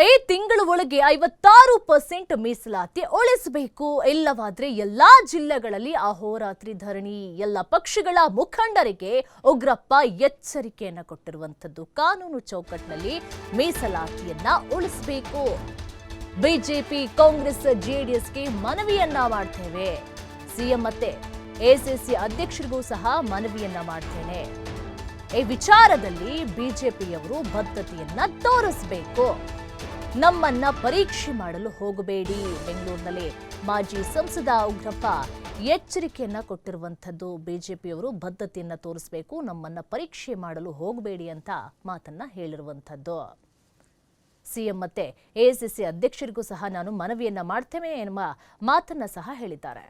ಈ ತಿಂಗಳ ಒಳಗೆ 56% ಮೀಸಲಾತಿ ಉಳಿಸಬೇಕು, ಇಲ್ಲವಾದ್ರೆ ಎಲ್ಲಾ ಜಿಲ್ಲೆಗಳಲ್ಲಿ ಅಹೋರಾತ್ರಿ ಧರಣಿ. ಎಲ್ಲ ಪಕ್ಷಗಳ ಮುಖಂಡರಿಗೆ ಉಗ್ರಪ್ಪ ಎಚ್ಚರಿಕೆಯನ್ನ ಕೊಟ್ಟಿರುವಂತದ್ದು. ಕಾನೂನು ಚೌಕಟ್ಟಿನಲ್ಲಿ ಮೀಸಲಾತಿಯನ್ನ ಉಳಿಸಬೇಕು. ಬಿಜೆಪಿ, ಕಾಂಗ್ರೆಸ್, ಜೆಡಿಎಸ್ಗೆ ಮನವಿಯನ್ನ ಮಾಡ್ತೇವೆ. ಸಿಎಂ ಮತ್ತೆ ಎಸಿಸಿ ಅಧ್ಯಕ್ಷರಿಗೂ ಸಹ ಮನವಿಯನ್ನ ಮಾಡ್ತೇನೆ. ಈ ವಿಚಾರದಲ್ಲಿ ಬಿಜೆಪಿಯವರು ಬದ್ಧತೆಯನ್ನ ತೋರಿಸಬೇಕು. ನಮ್ಮನ್ನ ಪರೀಕ್ಷೆ ಮಾಡಲು ಹೋಗಬೇಡಿ. ಬೆಂಗಳೂರಿನಲ್ಲಿ ಮಾಜಿ ಸಂಸದ ಉಗ್ರಪ್ಪ ಎಚ್ಚರಿಕೆಯನ್ನ ಕೊಟ್ಟಿರುವಂತದ್ದು. ಬಿಜೆಪಿಯವರು ಬದ್ಧತೆಯನ್ನ ತೋರಿಸಬೇಕು, ನಮ್ಮನ್ನ ಪರೀಕ್ಷೆ ಮಾಡಲು ಹೋಗಬೇಡಿ ಅಂತ ಮಾತನ್ನ ಹೇಳಿರುವಂತದ್ದು. ಸಿಎಂ ಮತ್ತೆ ಎಸಿಸಿ ಅಧ್ಯಕ್ಷರಿಗೂ ಸಹ ನಾನು ಮನವಿಯನ್ನ ಮಾಡ್ತೇನೆ ಎನ್ನುವ ಮಾತನ್ನ ಸಹ ಹೇಳಿದ್ದಾರೆ.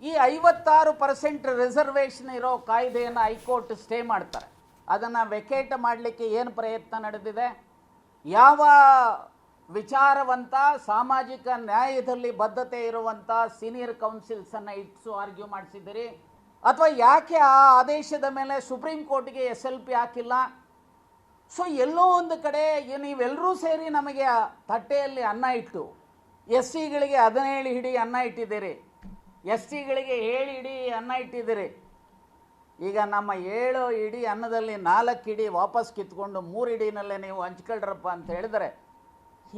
ಈ 56% ರಿಸರ್ವೇಷನ್ ಇರೋ ಕಾಯ್ದೆಯನ್ನು ಹೈಕೋರ್ಟ್ ಸ್ಟೇ ಮಾಡ್ತಾರೆ. ಅದನ್ನು ವೆಕೇಟ್ ಮಾಡಲಿಕ್ಕೆ ಏನು ಪ್ರಯತ್ನ ನಡೆದಿದೆ? ಯಾವ ವಿಚಾರವಂತ ಸಾಮಾಜಿಕ ನ್ಯಾಯದಲ್ಲಿ ಬದ್ಧತೆ ಇರುವಂಥ ಸೀನಿಯರ್ ಕೌನ್ಸಿಲ್ಸನ್ನು ಇಟ್ಟು ಆರ್ಗ್ಯೂ ಮಾಡಿಸಿದ್ದೀರಿ? ಅಥವಾ ಯಾಕೆ ಆ ಆದೇಶದ ಮೇಲೆ ಸುಪ್ರೀಂ ಕೋರ್ಟ್ಗೆ SLP ಹಾಕಿಲ್ಲ? ಸೊ ಎಲ್ಲೋ ಒಂದು ಕಡೆ ನೀವೆಲ್ಲರೂ ಸೇರಿ ನಮಗೆ ತಟ್ಟೆಯಲ್ಲಿ ಅನ್ನ ಇಟ್ಟು SCಗಳಿಗೆ 17 ಹಿಡಿ ಅನ್ನ ಇಟ್ಟಿದ್ದೀರಿ, STಗಳಿಗೆ 7 ಹಿಡಿ ಅನ್ನ ಇಟ್ಟಿದ್ದೀರಿ. ಈಗ ನಮ್ಮ 7 ಹಿಡಿ ಅನ್ನದಲ್ಲಿ 4 ಹಿಡಿ ವಾಪಸ್ ಕಿತ್ಕೊಂಡು 3 ಹಿಡಿನಲ್ಲೇ ನೀವು ಹಂಚ್ಕೊಳ್ರಪ್ಪ ಅಂತ ಹೇಳಿದರೆ